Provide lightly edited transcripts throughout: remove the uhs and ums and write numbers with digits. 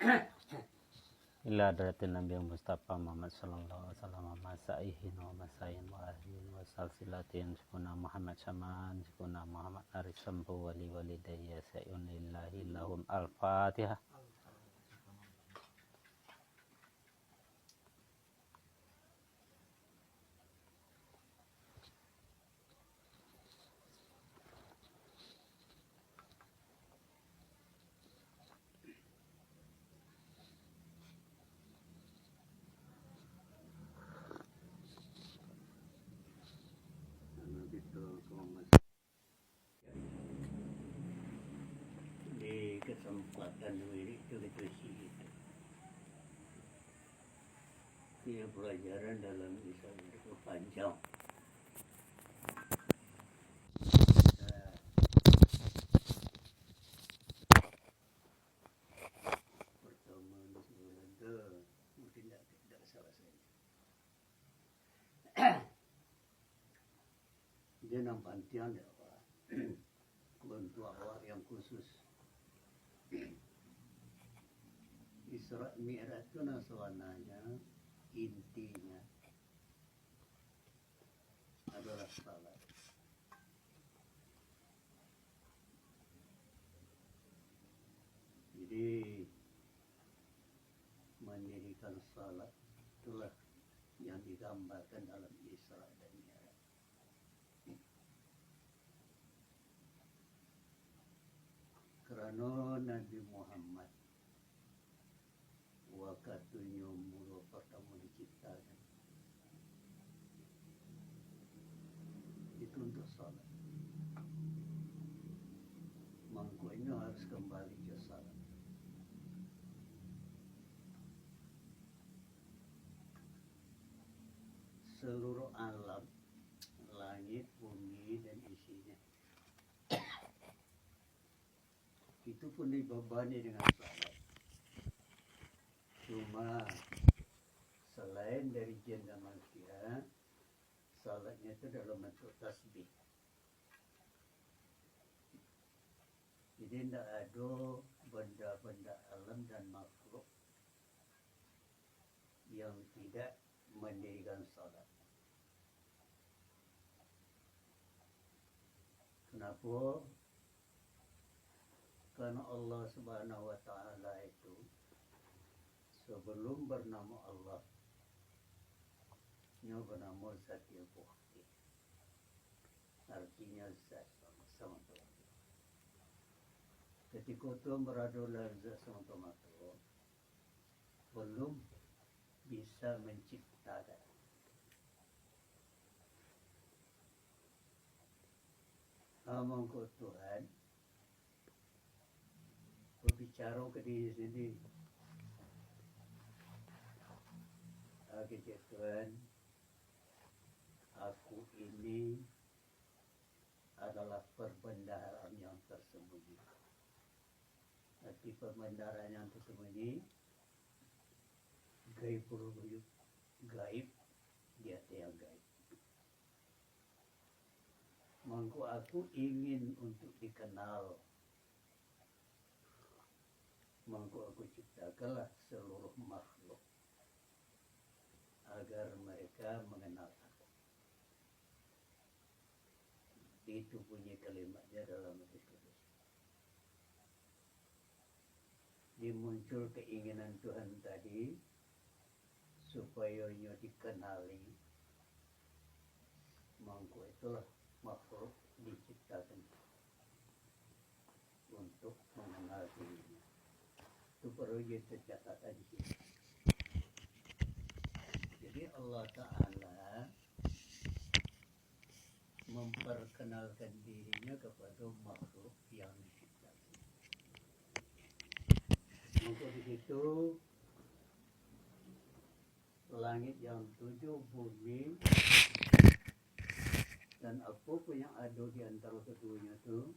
ila hadratin Nabi Mustafa Muhammad sallallahu alaihi wasallam masaihin wa masayin wa ahlin wa salsilatin sikuna Muhammad Saman sikuna Muhammad Aris Sambu wali walidayya sa'yun lillahi lahum al-fatihah. Di kesempatan ini kita itu dia pelajaran dalam Islam itu panjang. Pertama mungkin tidak salah saya. Dia nampantian ya Pak. Untuk awak yang khusus. Isra Mi'raj itu nasawananya intinya adalah salat. Jadi mendirikan salat itulah yang digambarkan dalam Isra dan Mi'raj. Karena Nabi Muhammad wakatunya mula pertama diciptakan itu untuk salat. Mangkuknya harus kembali ke salat. Seluruh alam, langit, bumi dan isinya itu pun dibebani dengan salat. Cuma selain dari jin dan manusia, salatnya itu dalam bentuk tasbih. Jadi tidak ada benda-benda alam dan makhluk yang tidak mendirikan salat. Kenapa? Karena Allah Subhanahu wa Ta'ala itu sebelum bernama Allah, nya bernama Zat yang Bukti. Artinya Zat sama Tuhan. Ketika Tuhan berada dalam Zat sama Tuhan itu, belum bisa menciptakan. Amang ke Tuhan berbicara ke diri sendiri. Kata Tuhan, aku ini adalah perbendaharaan yang tersembunyi. Tapi perbendaharaan yang tersembunyi gaib berwujud, gaib dia yang gaib. Mangko aku ingin untuk dikenal. Mangko aku ciptakanlah seluruh makhluk agar mereka mengenal aku. Itu punya kalimatnya dalam hadis qudsi. Dimuncul keinginan Tuhan tadi supaya ia dikenali. Mangko itulah makhluk diciptakan untuk mengenal dirinya. Itu perlu dicatat di sini. Jadi Allah Ta'ala memperkenalkan dirinya kepada makhluk yang diciptakan. Untuk di situ langit yang 7, bumi dan apapun yang ada di antara keduanya itu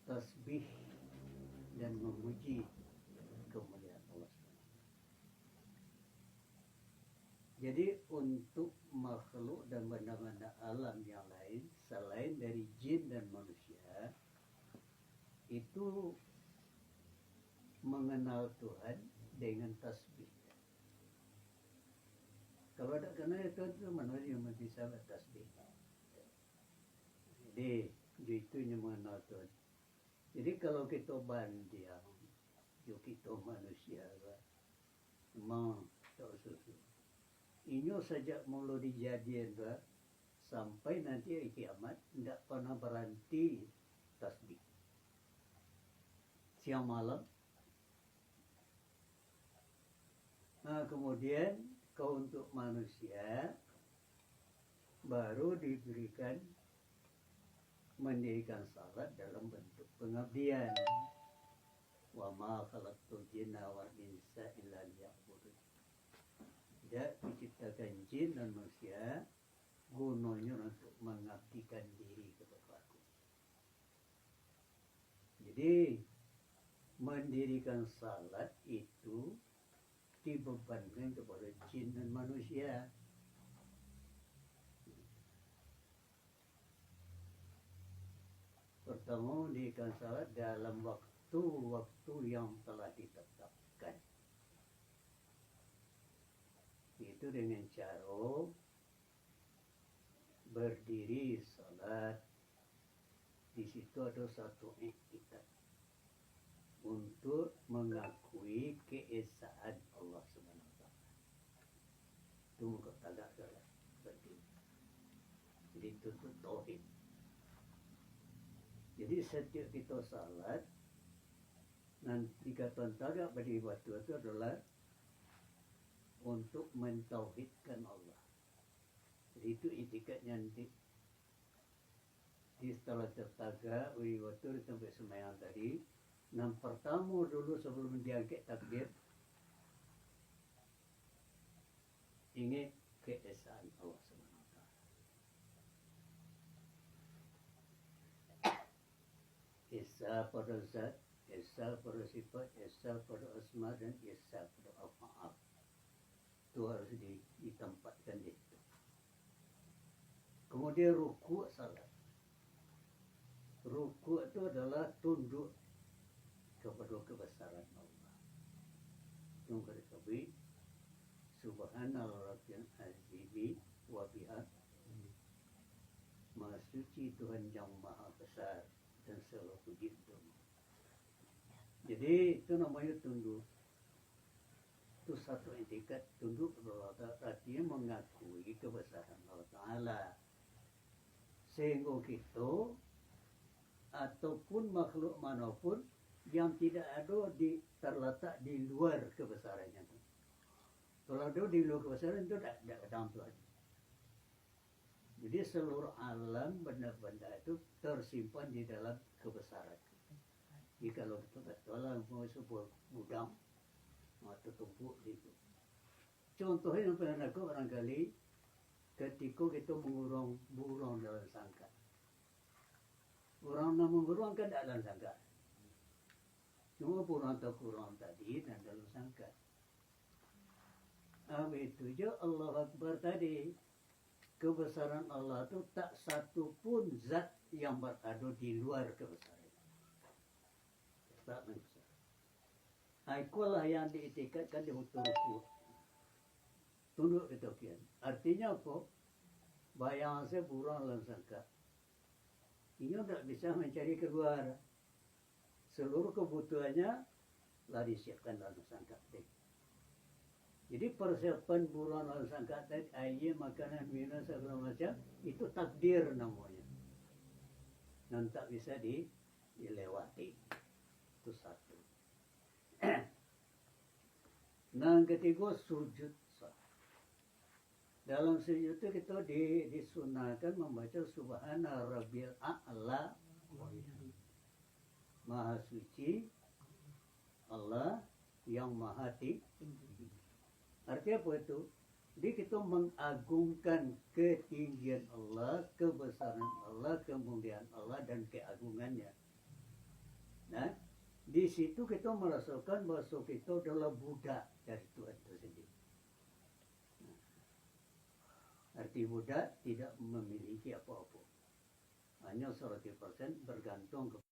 tasbih dan memuji kemuliaan Allah. Jadi untuk makhluk dan benda-benda alam yang lain selain dari jin dan manusia itu mengenal Tuhan dengan tasbih. Kalau tak kenal itu mana yang bisa bertasbih. Jadi itu yang mengenal Tuhan. Jadi kalau kita bandiang, kita manusia, memang tak susu. Inyo saja mula dijadian sampai nanti hari kiamat tidak pernah berhenti tasbih. Siang malam. Nah, kemudian kau untuk manusia baru diberikan mendirikan salat dalam bentuk pengabdian. Wa ma khalaqtul jinna wal insa illa liya'budun. Tidak diciptakan jin dan manusia gunanya untuk mengabdikan diri kepada aku. Jadi mendirikan salat itu dibebankan kepada jin dan manusia. Pertama mendirikan salat dalam waktu yang telah ditetapkan. Itu dengan cara berdiri salat. Di situ ada satu iktikad untuk mengakui keesaan Allah SWT. Itu muka tagak salat berdiri. Jadi itu tauhid. Jadi setiap kita salat, nanti kata tagak berdiri waktu itu adalah untuk mentauhidkan Allah. Jadi itu itikadnya nanti. Di setelah tertaga, waktu sampai semayang tadi, yang pertama dulu sebelum diangkat takbir, ingat keesaan Allah SWT. Esa pada zat, esa pada sifat, esa pada asma, dan esa pada af'al. Itu harus ditempatkan di situ. Kemudian ruku' salat. Ruku' itu adalah tunduk kepada kebesaran Allah. Tunggu diketahui, Subhanallah Rabbil Azimi wa bihamd. Maha suci Tuhan yang maha besar dan segala puji untuk. Jadi itu namanya tunduk. Itu satu etikat tunduk kepada Allah, artinya mengakui kebesaran Allah Ta'ala. Sehingga kita ataupun makhluk manapun yang tidak ada terletak di luar kebesarannya. Kalau ada di luar kebesaran itu tidak datang Tuhan. Jadi seluruh alam benda-benda itu tersimpan di dalam kebesaran. Jadi kalau kita tolong mau sebuah gudang atau tumpuk itu. Contohnya yang pernah aku barangkali ketika kita mengurung burung dalam sangkar. Orang nak mengurung kan dalam sangkar. Cuma burung atau kurang tadi dan dalam sangkar. Itu je Allah Akbar tadi. Kebesaran Allah itu tak satu pun zat yang berada di luar kebesaran. Tak besar. Itulah yang diitikadkan di hukum. Tunduk itu kian. Artinya apa? Bayang saya burung dalam sangkar. Ia tak bisa mencari keluar. Seluruh kebutuhannya telah disiapkan dalam sangkar tadi. Jadi persiapan burung dalam sangkar tadi, air, makanan, minum, segala macam, itu takdir namanya. Dan tak bisa dilewati. Itu satu. Nah, ketiga sujud. Dalam sujud itu kita disunahkan membaca Subhana Rabbil A'la. Maha suci Allah yang maha tinggi. Artinya apa itu? Jadi kita mengagungkan ketinggian Allah, kebesaran Allah, kemuliaan Allah dan keagungannya. Nah, di situ kita merasakan bahwa kita adalah budak dari Tuhan itu sendiri. Arti budak tidak memiliki apa-apa. Hanya 100% bergantung kepada